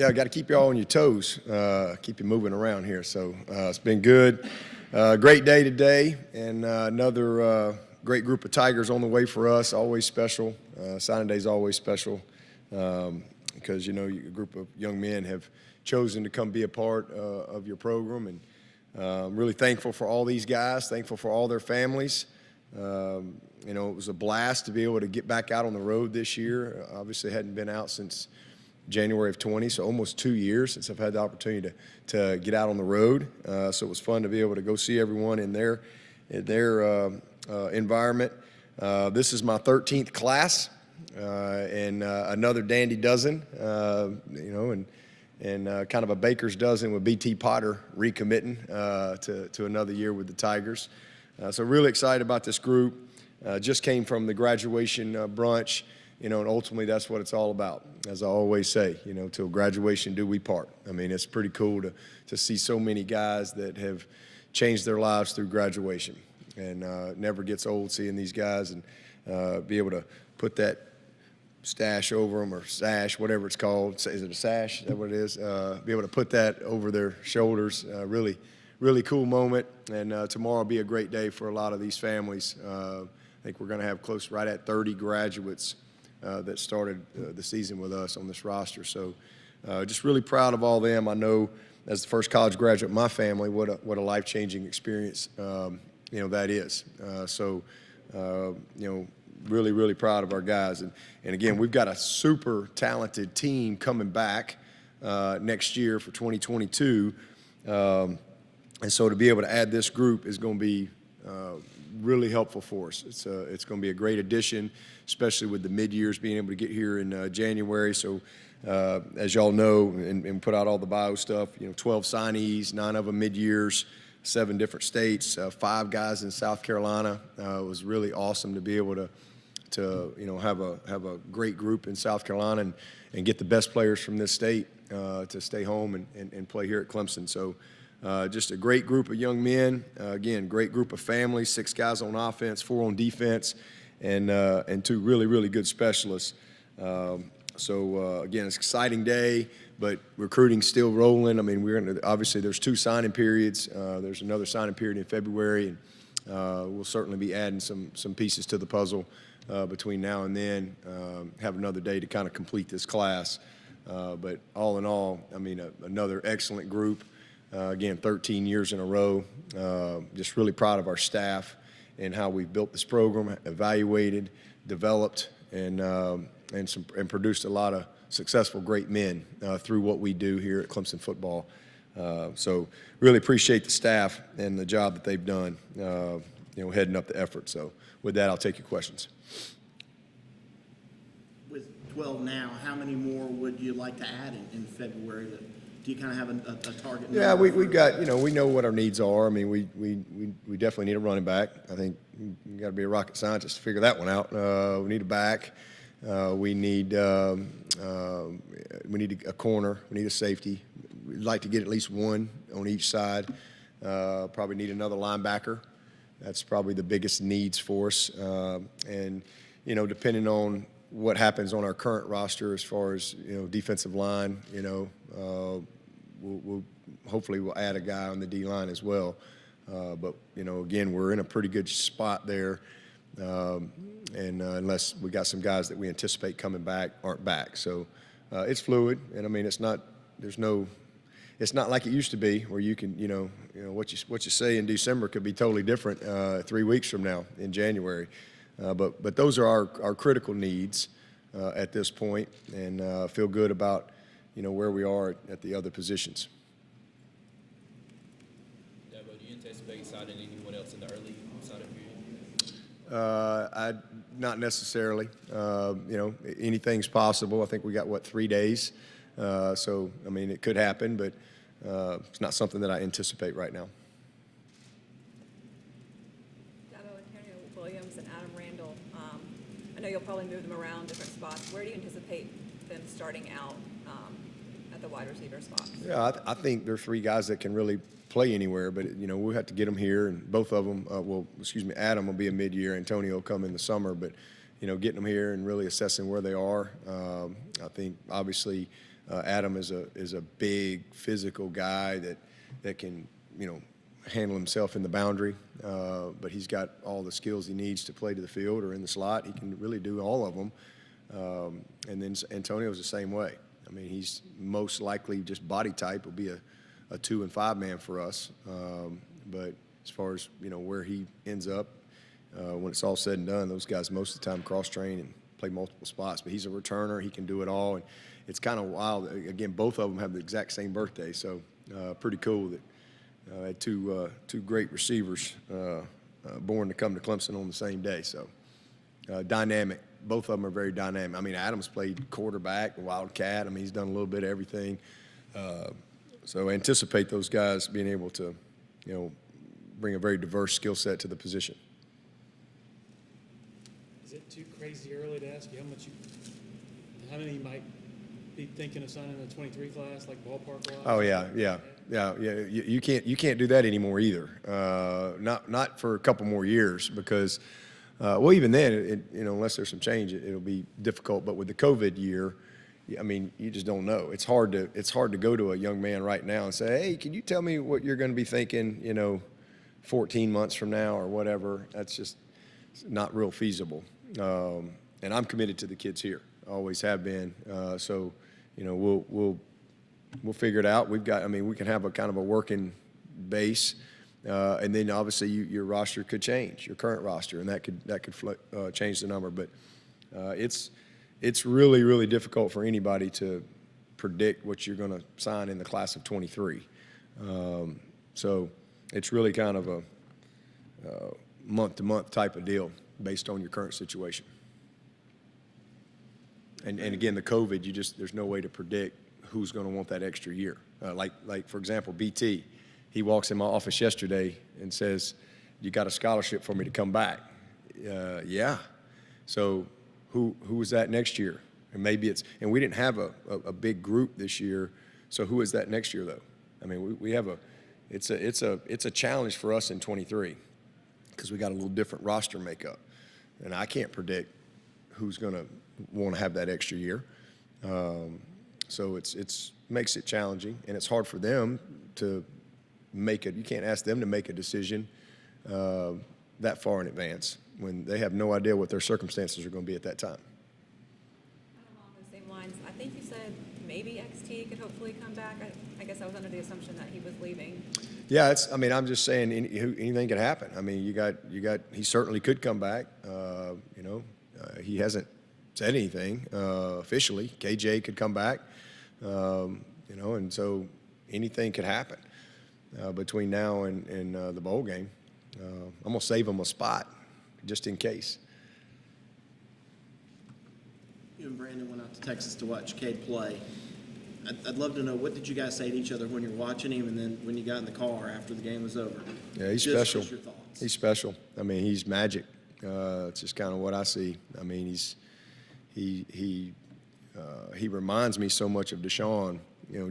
Yeah, got to keep you all on your toes, keep you moving around here. So it's been good. Great day today, and another great group of Tigers on the way for us. Always special. Signing day is always special because, you know, a group of young men have chosen to come be a part of your program, and I'm really thankful for all these guys, thankful for all their families. You know, it was a blast to be able to get back out on the road this year. Obviously, hadn't been out since January of 20, so almost 2 years since I've had the opportunity to get out on the road. So it was fun to be able to go see everyone in their environment. This is my 13th class, and another dandy dozen, you know, and kind of a baker's dozen with B.T. Potter recommitting to another year with the Tigers. So really excited about this group. Just came from the graduation brunch, you know, and ultimately that's what it's all about. As I always say, you know, till graduation do we part. I mean, it's pretty cool to see so many guys that have changed their lives through graduation. And it never gets old seeing these guys and be able to put that stash over them, or sash, whatever it's called. Is it a sash? Is that what it is? Be able to put that over their shoulders. Really cool moment. And tomorrow will be a great day for a lot of these families. I think we're going to have close right at 30 graduates that started the season with us on this roster. So just really proud of all them. I know as the first college graduate in my family, what a life-changing experience, you know, that is. So, you know, really proud of our guys. And again, we've got a super talented team coming back next year for 2022. And so to be able to add this group is going to be really helpful for us. It's going to be a great addition, especially with the mid-years being able to get here in January. So as y'all know, and put out all the bio stuff, you know, 12 signees, 9 of them mid-years, 7 different states, 5 guys in South Carolina. It was really awesome to be able to you know, have a great group in South Carolina and get the best players from this state to stay home and play here at Clemson. So just a great group of young men. Again, great group of families, 6 guys on offense, 4 on defense, and 2 really good specialists. So again, it's an exciting day, but recruiting's still rolling. I mean, obviously there's 2 signing periods. There's another signing period in February, and we'll certainly be adding some pieces to the puzzle between now and then. Have another day to kind of complete this class. But all in all, I mean, another excellent group. Again, 13 years in a row. Just really proud of our staff and how we've built this program, evaluated, developed, and produced a lot of successful great men through what we do here at Clemson football. So really appreciate the staff and the job that they've done, you know, heading up the effort. So with that, I'll take your questions. With 12 now, how many more would you like to add in February? Do you kind of have a target? Yeah, we've got, you know, we know what our needs are. I mean, we definitely need a running back. I think you got to be a rocket scientist to figure that one out. We need a back. We need a corner. We need a safety. We'd like to get at least 1 on each side. Probably need another linebacker. That's probably the biggest needs for us. And, you know, depending on what happens on our current roster as far as, you know, defensive line, you know, we'll hopefully we'll add a guy on the D-line as well. But, you know, again, we're in a pretty good spot there. And unless we got some guys that we anticipate coming back aren't back. So it's fluid. And, I mean, it's not like it used to be where you can, you know what you say in December could be totally different 3 weeks from now in January. But those are our critical needs at this point, and feel good about, you know, where we are at the other positions. Dabo, do you anticipate signing anyone else in the early signing period? Not necessarily. You know, anything's possible. I think we got 3 days, so I mean it could happen, but it's not something that I anticipate right now. I know you'll probably move them around different spots. Where do you anticipate them starting out at the wide receiver spots? Yeah, I think there are 3 guys that can really play anywhere, but, you know, we'll have to get them here, and both of them, Adam will be a mid-year, Antonio will come in the summer, but, you know, getting them here and really assessing where they are. I think, obviously, Adam is a big physical guy that can, handle himself in the boundary, but he's got all the skills he needs to play to the field or in the slot. He can really do all of them. And then Antonio's the same way. I mean, he's most likely just body type will be a 2 and 5 man for us. But as far as, where he ends up, when it's all said and done, those guys most of the time cross-train and play multiple spots. But he's a returner. He can do it all. And it's kind of wild. Again, both of them have the exact same birthday. So pretty cool that had two great receivers born to come to Clemson on the same day. So dynamic. Both of them are very dynamic. I mean, Adams played quarterback, wildcat. I mean, he's done a little bit of everything. So anticipate those guys being able to, bring a very diverse skill set to the position. Is it too crazy early to ask you how many you might be thinking of signing in the 23 class, like ballpark-wise? Oh yeah. You can't do that anymore either. Not for a couple more years because, well, even then, unless there's some change, it'll be difficult. But with the COVID year, I mean, you just don't know. It's hard to go to a young man right now and say, hey, can you tell me what you're going to be thinking, 14 months from now or whatever. That's just not real feasible. And I'm committed to the kids here. Always have been. So, we'll figure it out. We can have a kind of a working base, and then obviously your roster could change, your current roster, and that could change the number. But it's really, really difficult for anybody to predict what you're going to sign in the class of 23. So it's really kind of a month-to-month type of deal based on your current situation. And again, the COVID, there's no way to predict who's going to want that extra year. Like for example, BT, he walks in my office yesterday and says, "You got a scholarship for me to come back?" Yeah. So who is that next year? And maybe and we didn't have a big group this year. So who is that next year though? I mean, we have it's a challenge for us in 23 because we got a little different roster makeup, and I can't predict who's going to want to have that extra year. So it's makes it challenging, and it's hard for them to make it. You can't ask them to make a decision that far in advance when they have no idea what their circumstances are going to be at that time. Along the same lines, I think you said maybe XT could hopefully come back. I guess I was under the assumption that he was leaving. Yeah, I'm just saying anything can happen. I mean, he certainly could come back. He hasn't said anything officially. KJ could come back, and so anything could happen between now and the bowl game. I'm going to save him a spot just in case. You and Brandon went out to Texas to watch Cade play. I'd love to know, what did you guys say to each other when you're watching him and then when you got in the car after the game was over? Yeah, he's Just special. your thoughts. He's special. I mean, he's magic. It's just kind of what I see. I mean, he reminds me so much of Deshaun.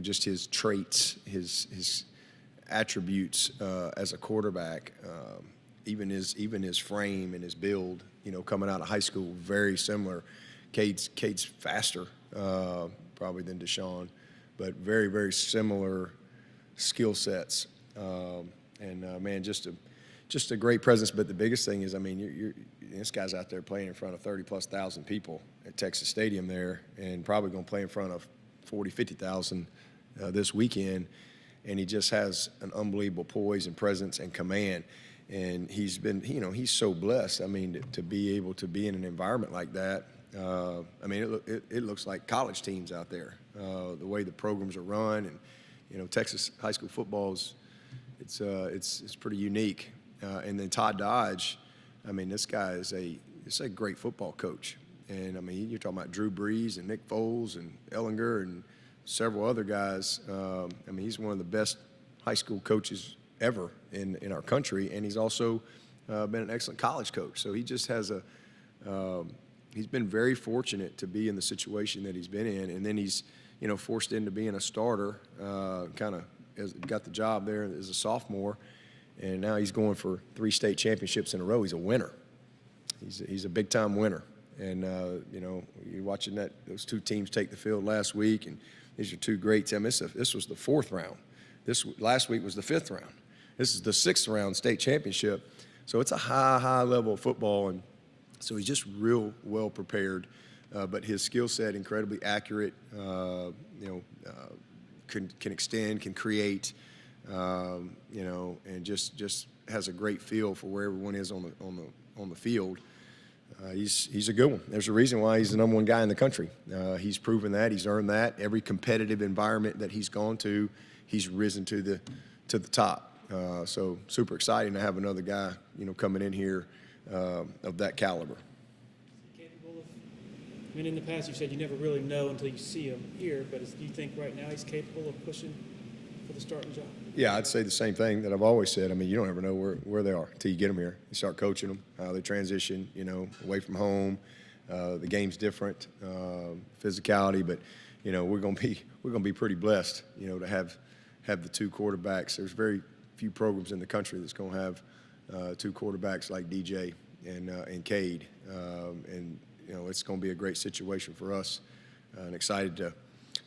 Just his traits, his attributes as a quarterback, even his frame and his build. Coming out of high school, very similar. Cade's faster probably than Deshaun, but very, very similar skill sets. Man, just a great presence. But the biggest thing is, I mean, this guy's out there playing in front of 30,000+ people at Texas Stadium there, and probably going to play in front of 50,000 this weekend. And he just has an unbelievable poise and presence and command. And he's been, he's so blessed. I mean, to be able to be in an environment like that. I mean, it looks like college teams out there. The way the programs are run, and Texas high school football it's pretty unique. And then Todd Dodge, I mean, this guy is a great football coach. And I mean, you're talking about Drew Brees and Nick Foles and Ellinger and several other guys. I mean, he's one of the best high school coaches ever in our country, and he's also been an excellent college coach. So he just has he's been very fortunate to be in the situation that he's been in, and then he's forced into being a starter. Kind of got the job there as a sophomore, and now he's going for 3 state championships in a row. He's a winner. He's a big time winner, and you're watching those 2 teams take the field last week, and These are two greats. I mean, this was the 4th round. Last week was the 5th round. This is the 6th round state championship. So it's a high level of football, and so he's just real well prepared. But his skill set incredibly accurate. Can extend, can create, and just has a great feel for where everyone is on the field. He's a good one. There's a reason why he's the #1 guy in the country. He's proven that. He's earned that. Every competitive environment that he's gone to, he's risen to the top. So super exciting to have another guy, coming in here of that caliber. Capable of, I mean, in the past you said you never really know until you see him here, but do you think right now he's capable of pushing for the starting job? Yeah, I'd say the same thing that I've always said. I mean, you don't ever know where they are until you get them here. You start coaching them, how they transition, away from home. The game's different, physicality, but we're gonna be pretty blessed, to have the 2 quarterbacks. There's very few programs in the country that's gonna have 2 quarterbacks like DJ and Cade, and it's gonna be a great situation for us, and excited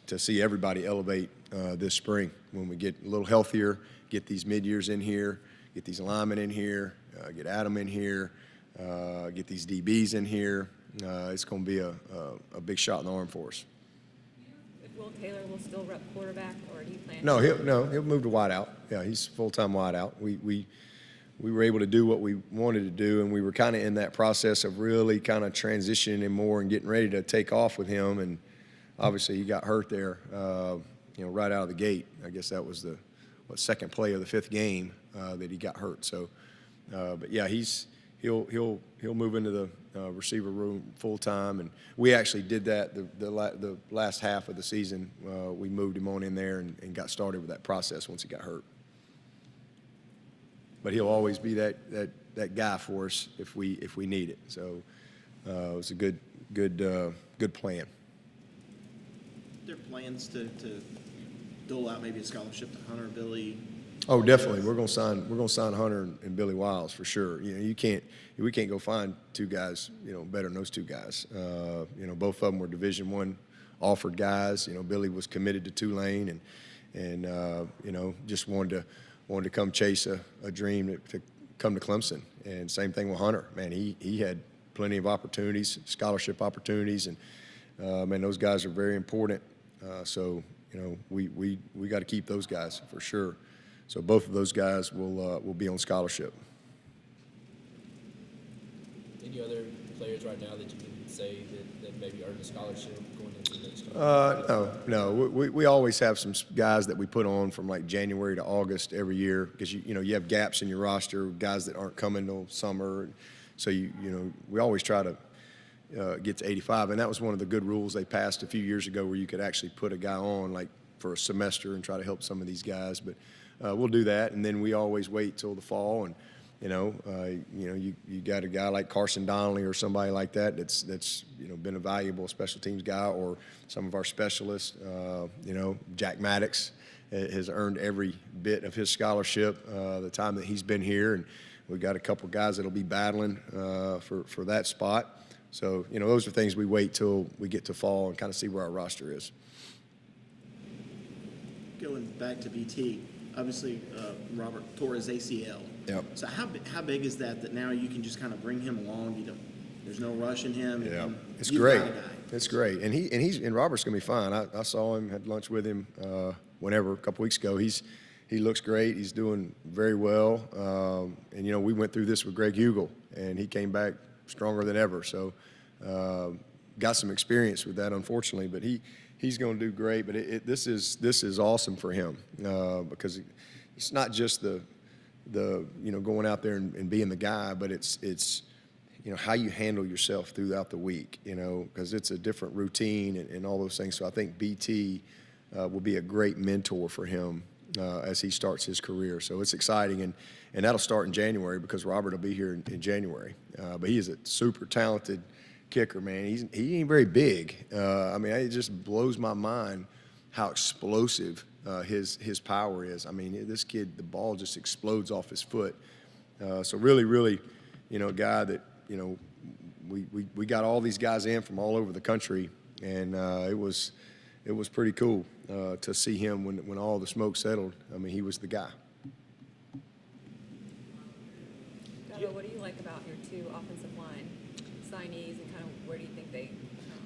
to see everybody elevate this spring when we get a little healthier, get these mid-years in here, get these linemen in here, get Adam in here, get these DBs in here. It's going to be a big shot in the arm for us. If Will Taylor will still rep quarterback, or do you plan? No, he'll move to wide out. Yeah, he's full-time wide out. We were able to do what we wanted to do, and we were kind of in that process of really kind of transitioning him more and getting ready to take off with him. And obviously, he got hurt there, right out of the gate. I guess that was the second play of the 5th game that he got hurt. So, but yeah, he'll move into the receiver room full time, and we actually did that the last half of the season. We moved him on in there and got started with that process once he got hurt. But he'll always be that guy for us if we need it. So it was a good plan. Are there plans to dole out maybe a scholarship to Hunter, Billy? Oh, definitely. We're gonna sign Hunter and Billy Wiles for sure. We can't go find 2 guys, better than those 2 guys. Both of them were Division I offered guys. Billy was committed to Tulane and just wanted to come chase a dream to come to Clemson. And same thing with Hunter. Man, he had plenty of opportunities, scholarship opportunities, and man, those guys are very important. So we got to keep those guys for sure. So both of those guys will be on scholarship. Any other players right now that you can say that maybe earned a scholarship going into the next year? No. We always have some guys that we put on from like January to August every year because you have gaps in your roster, guys that aren't coming till summer. So we always try to get to 85, and that was one of the good rules they passed a few years ago where you could actually put a guy on like for a semester and try to help some of these guys. But we'll do that, and then we always wait till the fall, and you got a guy like Carson Donnelly or somebody like that that's been a valuable special teams guy, or some of our specialists. Jack Maddox has earned every bit of his scholarship the time that he's been here, and we've got a couple guys that'll be battling for that spot. So, those are things we wait till we get to fall and kind of see where our roster is. Going back to BT, obviously Robert tore his ACL. Yep. So how big is that now you can just kind of bring him along? There's no rush in him. Yeah, it's you've great. got a guy. It's great, and Robert's gonna be fine. I saw him, had lunch with him a couple weeks ago. He looks great. He's doing very well. And we went through this with Greg Hugel, and he came back stronger than ever. So got some experience with that, unfortunately, but he's going to do great. But this is awesome for him because it's not just the going out there and being the guy, but it's how you handle yourself throughout the week. Because it's a different routine and all those things. So I think BT will be a great mentor for him as he starts his career. So it's exciting, and that'll start in January because Robert will be here in January. But he is a super talented kicker, man. He ain't very big. It just blows my mind how explosive his power is. This kid, the ball just explodes off his foot. So really, a guy that we got all these guys in from all over the country, and it was it was pretty cool to see him when all the smoke settled. I mean, he was the guy. Dabo, what do you like about your two offensive line signees, and kind of where do you think they?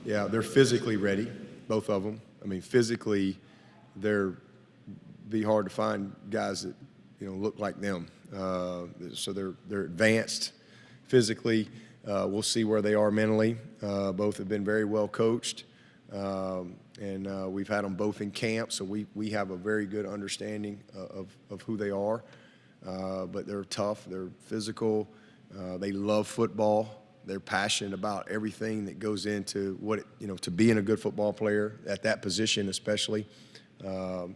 Yeah, they're physically ready, both of them. I mean, physically, be hard to find guys that look like them. So they're advanced physically. We'll see where they are mentally. Both have been very well coached, and we've had them both in camp, so we have a very good understanding of who they are. But they're tough. They're physical. They love football. They're passionate about everything that goes into to being a good football player at that position, especially. Going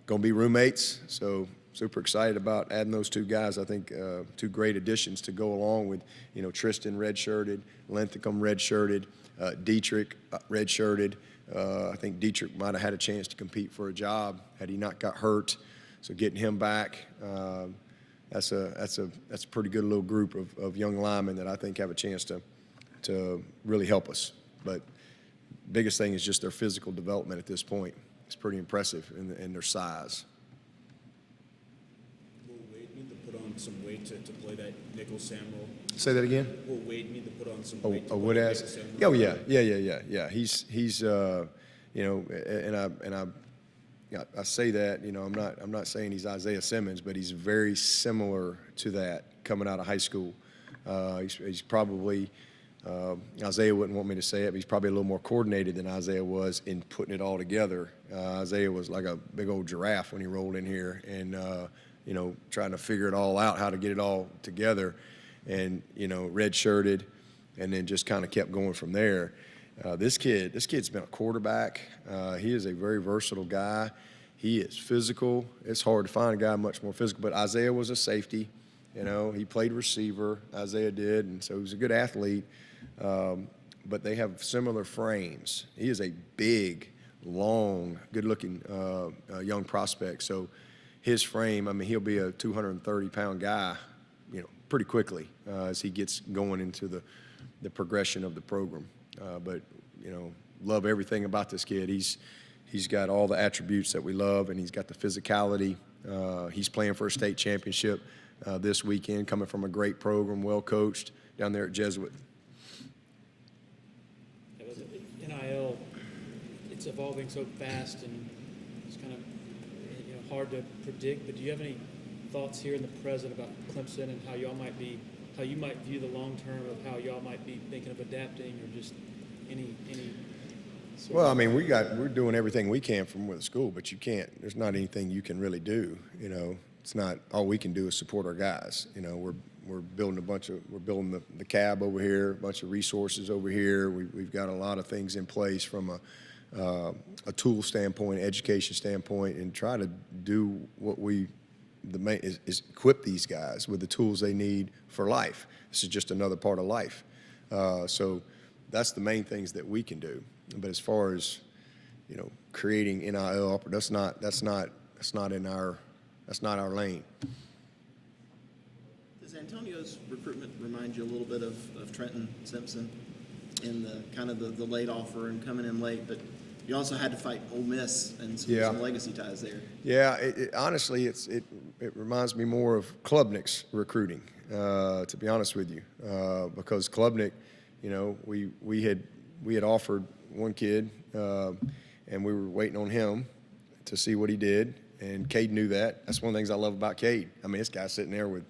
to be roommates. So super excited about adding those two guys. I think two great additions to go along with, Tristan redshirted, Linthicum redshirted, Dietrich redshirted. I think Dietrich might have had a chance to compete for a job had he not got hurt. So getting him back, that's a pretty good little group of young linemen that I think have a chance to really help us. But biggest thing is just their physical development at this point. It's pretty impressive in their size. Will Wade need to put on some weight to play that nickel Sam role? Say that again? Will Wade need to put on some weight to play Wood that ass? nickel Sam role? Yeah. He's I say that, I'm not saying he's Isaiah Simmons, but he's very similar to that coming out of high school. He's probably Isaiah wouldn't want me to say it, but he's probably a little more coordinated than Isaiah was in putting it all together. Isaiah was like a big old giraffe when he rolled in here and, trying to figure it all out, how to get it all together, and, red-shirted, and then just kind of kept going from there. This kid's been a quarterback. He is a very versatile guy. He is physical. It's hard to find a guy much more physical, but Isaiah was a safety. He played receiver, Isaiah did, and so he was a good athlete. But they have similar frames. He is a big, long, good-looking young prospect. So his frame, he'll be a 230-pound guy, pretty quickly as he gets going into the progression of the program. But love everything about this kid. He's got all the attributes that we love, and he's got the physicality. He's playing for a state championship this weekend, coming from a great program, well coached down there at Jesuit. NIL, it's evolving so fast, and it's kind of hard to predict. But do you have any thoughts here in the present about Clemson and how you might view the long term of how y'all might be thinking of adapting, or just any? Well, we're doing everything we can from with the school, but you can't. There's not anything you can really do. It's not all we can do is support our guys. We're building we're building the cab over here, a bunch of resources over here. We've got a lot of things in place from a tool standpoint, education standpoint, and try to do what is equip these guys with the tools they need for life. This is just another part of life. So that's the main things that we can do. But as far as creating NIL, that's not our lane. Does Antonio's recruitment remind you a little bit of Trenton Simpson in the kind of the late offer and coming in late, but you also had to fight Ole Miss and some legacy ties there? Yeah, honestly, it reminds me more of Klubnik's recruiting, to be honest with you, because Klubnik, we had offered one kid, and we were waiting on him to see what he did, and Cade knew that. That's one of the things I love about Cade. This guy's sitting there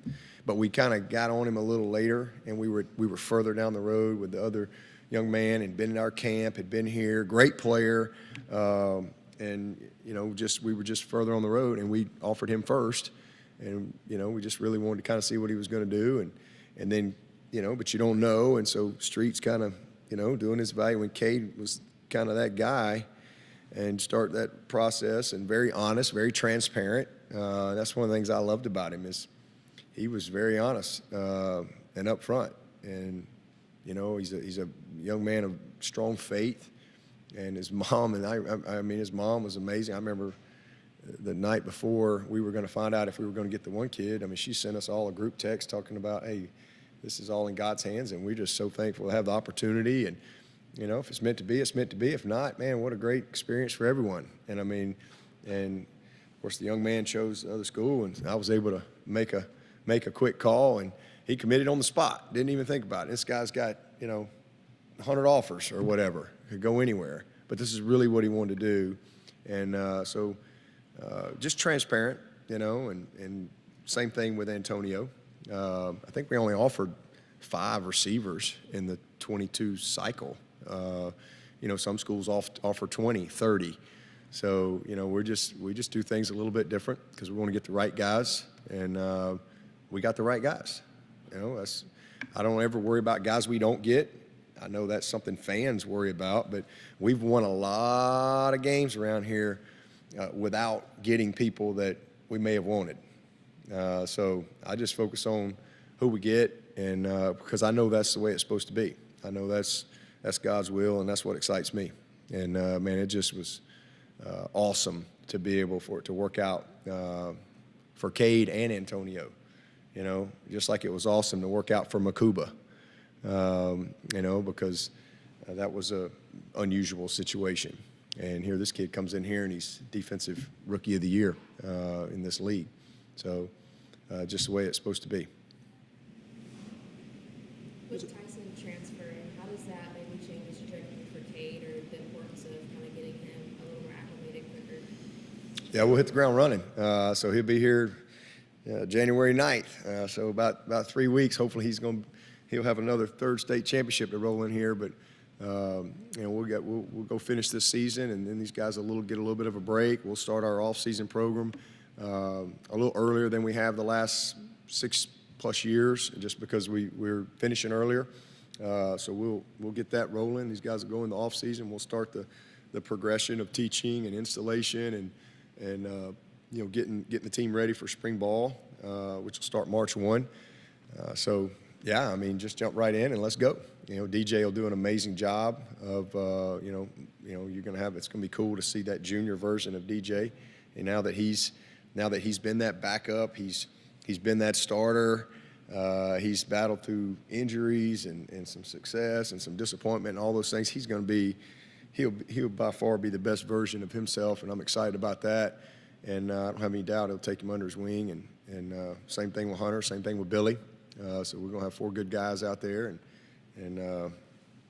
but we kind of got on him a little later, and we were further down the road with the other young man, and been in our camp, had been here, great player, and we were just further on the road, and we offered him first, and we just really wanted to kind of see what he was going to do, and then but you don't know, and so Street's kind of doing his value when Cade was kind of that guy, and start that process, and very honest, very transparent. That's one of the things I loved about him is he was very honest and upfront, and he's a young man of strong faith, and his mom his mom was amazing. I remember the night before we were going to find out if we were going to get the one kid. She sent us all a group text talking about, hey, this is all in God's hands, and we're just so thankful to have the opportunity. And You know, if it's meant to be, it's meant to be. If not, man, what a great experience for everyone. And I mean, and of course the young man chose the other school, and I was able to make a quick call, and he committed on the spot. Didn't even think about it. This guy's got, you know, 100 offers or whatever. Could go anywhere. But this is really what he wanted to do. And so just transparent, you know, and same thing with Antonio. I think we only offered 5 receivers in the 22 cycle. You know, some schools offer 20, 30. So, you know, we just do things a little bit different because we want to get the right guys, and we got the right guys. You know, I don't ever worry about guys we don't get. I know that's something fans worry about, but we've won a lot of games around here without getting people that we may have wanted. So I just focus on who we get, and because I know that's the way it's supposed to be. I know that's God's will, and that's what excites me. And man, it just was awesome to be able for it to work out for Cade and Antonio. You know, just like it was awesome to work out for Makuba. You know, because that was a unusual situation. And here this kid comes in here and he's Defensive Rookie of the Year in this league. So just the way it's supposed to be. With Tyson transferring, how does that maybe change the trajectory for Cade, or the importance of kind of getting him a little more acclimated quicker? Yeah, we'll hit the ground running. So he'll be here January 9th. So about 3 weeks. Hopefully he'll have another third state championship to roll in here. But you know, we'll go finish this season, and then these guys get a little bit of a break. We'll start our off-season program a little earlier than we have the last 6+ years, just because we're finishing earlier. So we'll get that rolling. These guys will go in the off-season. We'll start the progression of teaching and installation and you know, getting the team ready for spring ball, which will start March 1. So yeah, I mean, just jump right in and let's go. You know, DJ will do an amazing job of you know it's gonna be cool to see that junior version of DJ. And now that he's been that backup, he's been that starter. He's battled through injuries and some success and some disappointment and all those things. He'll by far be the best version of himself, and I'm excited about that. And I don't have any doubt he'll take him under his wing. And same thing with Hunter, same thing with Billy. So we're gonna have 4 good guys out there and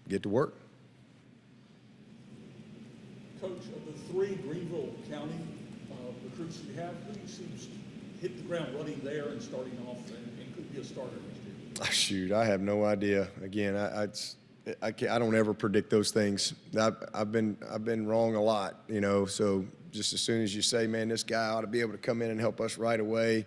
get to work. Coach, of the 3 Greenville County recruits you have, who do you see hit the ground running there and starting off and could be a starter next year? Shoot, I have no idea. Again, I don't ever predict those things. I've been wrong a lot, you know. So just as soon as you say, man, this guy ought to be able to come in and help us right away,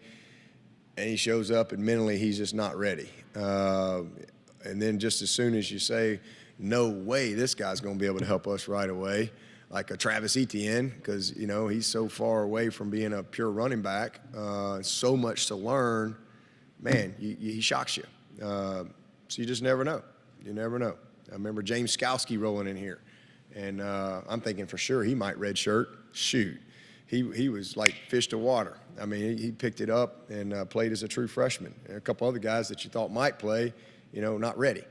and he shows up and mentally he's just not ready. And then just as soon as you say, no way, this guy's going to be able to help us right away, like a Travis Etienne, because, you know, he's so far away from being a pure running back, so much to learn, man, he shocks you. So you just never know. You never know. I remember James Skowski rolling in here, and I'm thinking for sure he might redshirt. Shoot, he was like fish to water. I mean, he picked it up and played as a true freshman. And a couple other guys that you thought might play, you know, not ready.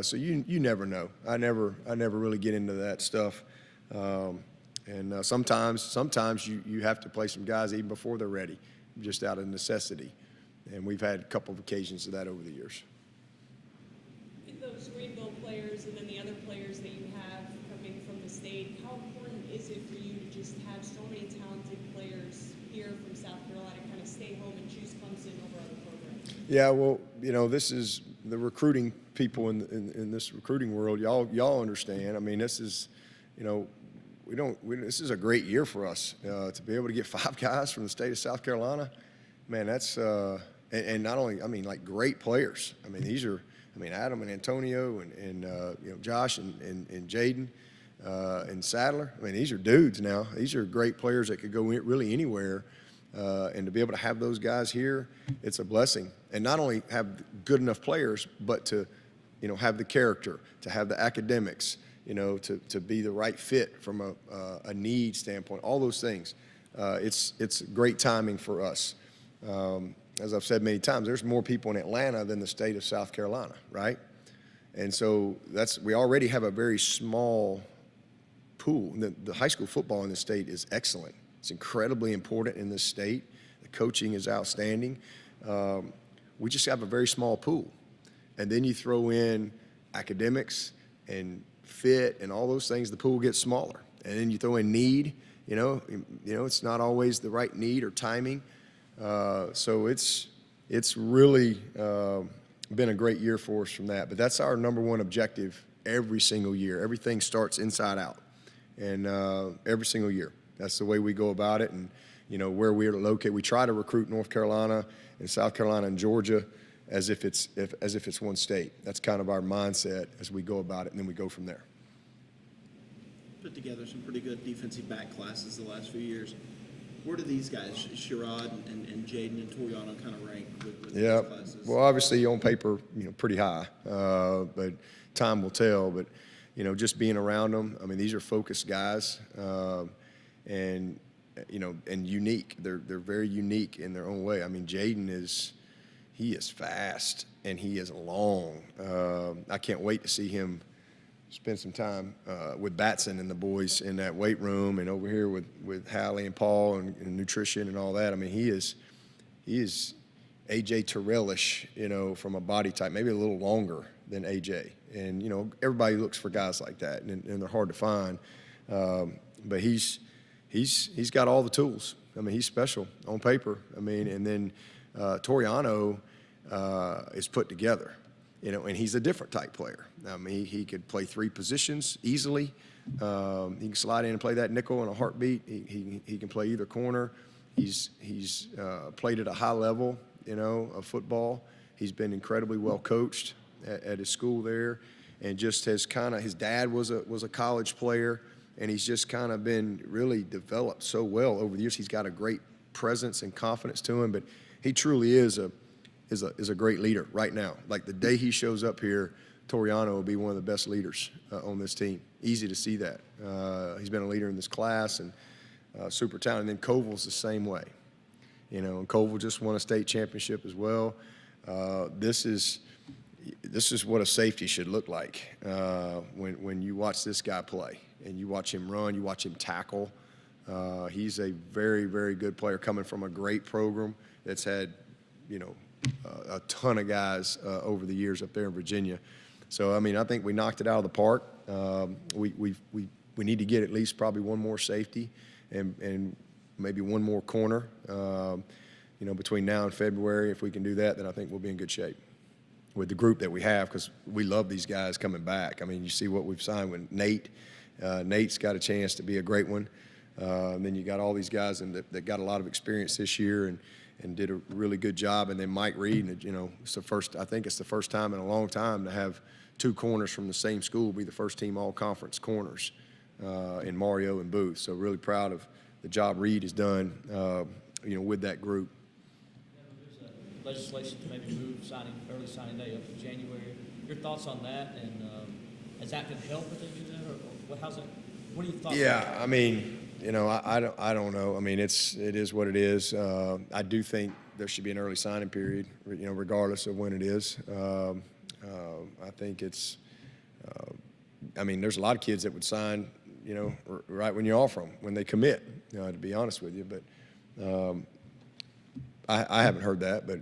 So you never know. I never really get into that stuff. And sometimes you have to play some guys even before they're ready, just out of necessity. And we've had a couple of occasions of that over the years. In those Greenville players and then the other players that you have coming from the state, how important is it for you to just have so many talented players here from South Carolina kind of stay home and choose Clemson over other programs? Yeah, well, you know, this is the recruiting people in this recruiting world. Y'all understand. I mean, this is, you know, this is a great year for us to be able to get 5 guys from the state of South Carolina. Man, that's and not only, I mean, like great players. I mean, these are, I mean, Adam and Antonio and you know, Josh and Jaden and Sadler. I mean, these are dudes now. These are great players that could go really anywhere. And to be able to have those guys here, it's a blessing. And not only have good enough players, but to, you know, have the character, to have the academics, you know, to be the right fit from a need standpoint, all those things. It's great timing for us. As I've said many times, there's more people in Atlanta than the state of South Carolina, right? And so we already have a very small pool. The high school football in the state is excellent. It's incredibly important in this state. The coaching is outstanding. We just have a very small pool. And then you throw in academics and fit and all those things, the pool gets smaller. And then you throw in need, it's not always the right need or timing. So it's really been a great year for us from that. But that's our number one objective every single year. Everything starts inside out. And every single year. That's the way we go about it. And, where we're located, we try to recruit North Carolina and South Carolina and Georgia as if it's one state. That's kind of our mindset as we go about it, and then we go from there. Put together some pretty good defensive back classes the last few years. Where do these guys, Sherrod and Jaden and Toriano, kind of rank with these classes? Well, obviously on paper, pretty high, but time will tell. But just being around them, I mean, these are focused guys, and unique. They're very unique in their own way. I mean, Jaden is fast and he is long. I can't wait to see him spend some time with Batson and the boys in that weight room and over here with Hallie and Paul and nutrition and all that. I mean, he is AJ Terrell-ish, from a body type, maybe a little longer than AJ. And, everybody looks for guys like that, and they're hard to find. But he's got all the tools. I mean, he's special on paper. I mean, and then Toriano is put together, and he's a different type player. I mean, he could play 3 positions easily. He can slide in and play that nickel in a heartbeat. He can play either corner. He's played at a high level, of football. He's been incredibly well coached at his school there, and just has his dad was a college player, and he's just kind of been really developed so well over the years. He's got a great presence and confidence to him, but he truly is a great leader right now. Like the day he shows up here, Toriano will be one of the best leaders on this team. Easy to see that. He's been a leader in this class and super talented. And then Koval's the same way. And Koval just won a state championship as well. This is what a safety should look like when you watch this guy play and you watch him run, you watch him tackle. He's a very, very good player coming from a great program that's had, a ton of guys over the years up there in Virginia. So, I mean, I think we knocked it out of the park. We need to get at least probably one more safety and maybe one more corner, between now and February. If we can do that, then I think we'll be in good shape with the group that we have, because we love these guys coming back. I mean, you see what we've signed with Nate. Nate's got a chance to be a great one. And then you got all these guys that got a lot of experience this year and did a really good job. And then Mike Reed, I think it's the first time in a long time to have 2 corners from the same school be the first team all-conference corners in Mario and Booth. So really proud of the job Reed has done, with that group. There's legislation to maybe move early signing day up to January. Your thoughts on that, and is that going to help if they do that, or how's it? What are your thoughts? Yeah, I mean, I don't know. I mean, it is what it is. I do think there should be an early signing period, regardless of when it is. I think it's. I mean, there's a lot of kids that would sign, right when you offer them, when they commit. To be honest with you, but I haven't heard that. But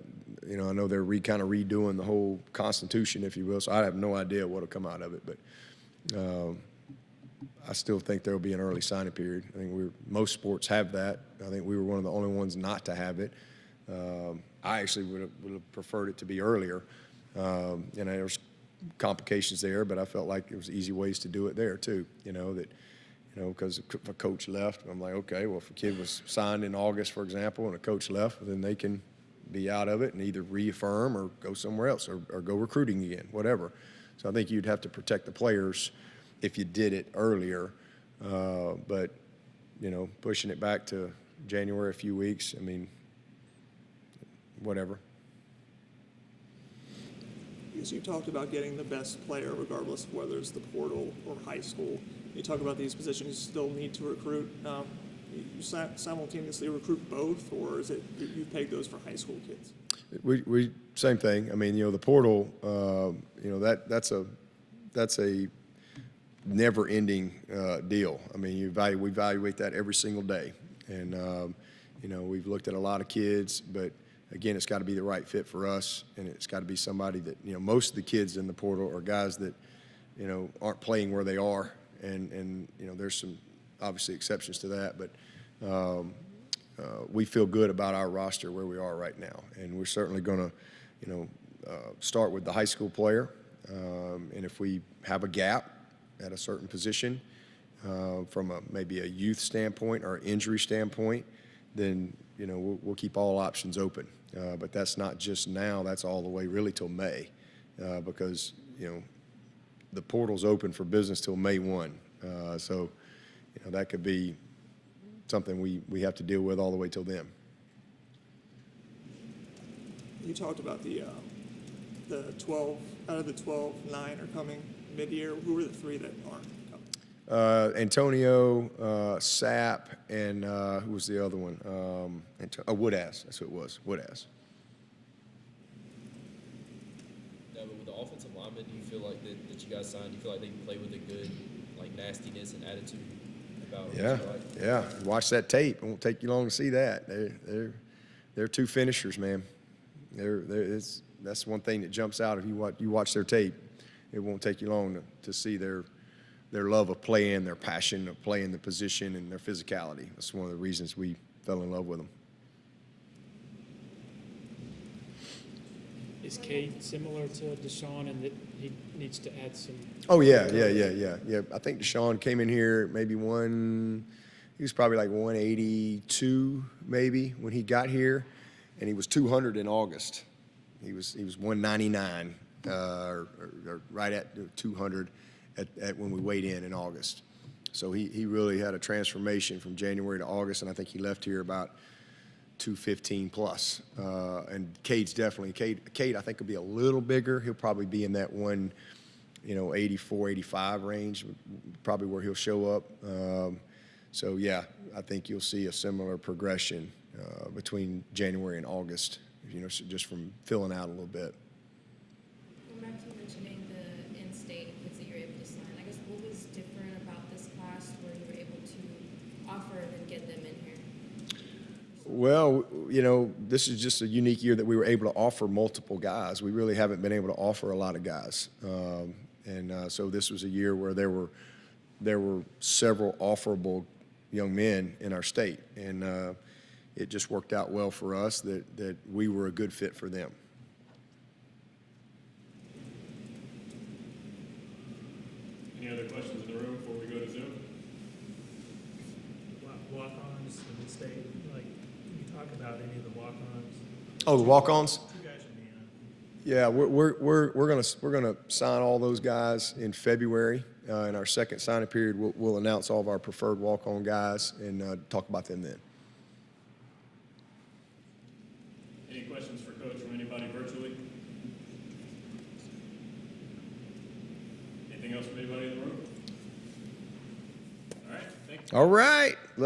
I know they're kind of redoing the whole Constitution, if you will. So I have no idea what'll come out of it, but. I still think there will be an early signing period. I think most sports have that. I think we were one of the only ones not to have it. I actually would have preferred it to be earlier. There's complications there, but I felt like there was easy ways to do it there too. Because if a coach left, I'm like, okay, well, if a kid was signed in August, for example, and a coach left, then they can be out of it and either reaffirm or go somewhere else or go recruiting again, whatever. So I think you'd have to protect the players if you did it earlier, but pushing it back to January a few weeks, I mean, whatever. Because you talked about getting the best player regardless of whether it's the portal or high school. You talk about these positions you still need to recruit. You simultaneously recruit both, or is it you peg those for high school kids? We same thing. I mean, the portal, that's that's a never-ending deal. I mean, we evaluate that every single day, and you know, we've looked at a lot of kids, but again, it's got to be the right fit for us, and it's got to be somebody that, you know, most of the kids in the portal are guys that, you know, aren't playing where they are, and you know, there's some obviously exceptions to that, but we feel good about our roster where we are right now, and we're certainly going to, you know, start with the high school player, and if we have a gap at a certain position from maybe a youth standpoint or injury standpoint, then, you know, we'll keep all options open. But that's not just now, that's all the way really till May, because, you know, the portal's open for business till May 1. So, you know, that could be something we have to deal with all the way till then. You talked about the 12, out of the 12, 9 are coming mid-year. Who were the 3 that aren't coming? Antonio, Sapp, and who was the other one? Woodass. That's who it was. Woodass. Now, but with the offensive linemen, do you feel like that you guys signed? Do you feel like they can play with a good like nastiness and attitude about? Yeah, yeah. Watch that tape. It won't take you long to see that. They're two finishers, man. That's one thing that jumps out if you watch their tape. It won't take you long to see their love of playing, their passion of playing the position, and their physicality. That's one of the reasons we fell in love with them. Is Cade similar to Deshaun in that he needs to add some? Oh, yeah. I think Deshaun came in here maybe he was probably like 182 maybe when he got here, and he was 200 in August. He was 199 or right at 200 at when we weighed in August. So he really had a transformation from January to August, and I think he left here about 215 plus. And Cade's definitely, Cade I think will be a little bigger. He'll probably be in that 84, 85 range, probably where he'll show up. So yeah, I think you'll see a similar progression between January and August, you know, just from filling out a little bit. Going back to mentioning the in-state kids that you're able to sign, I guess what was different about this class where you were able to offer and get them in here? Well, you know, this is just a unique year that we were able to offer multiple guys. We really haven't been able to offer a lot of guys. So this was a year where there were several offerable young men in our state. And it just worked out well for us that we were a good fit for them. Any other questions in the room before we go to Zoom? Walk-ons in the state, like, can you talk about any of the walk-ons? Oh, the walk-ons? Two guys in the Yeah, we're gonna sign all those guys in February. In our second signing period, we'll announce all of our preferred walk-on guys and talk about them then. Any questions for Coach from anybody virtually? Anything else from anybody in the room? All right, thank you. All right, let's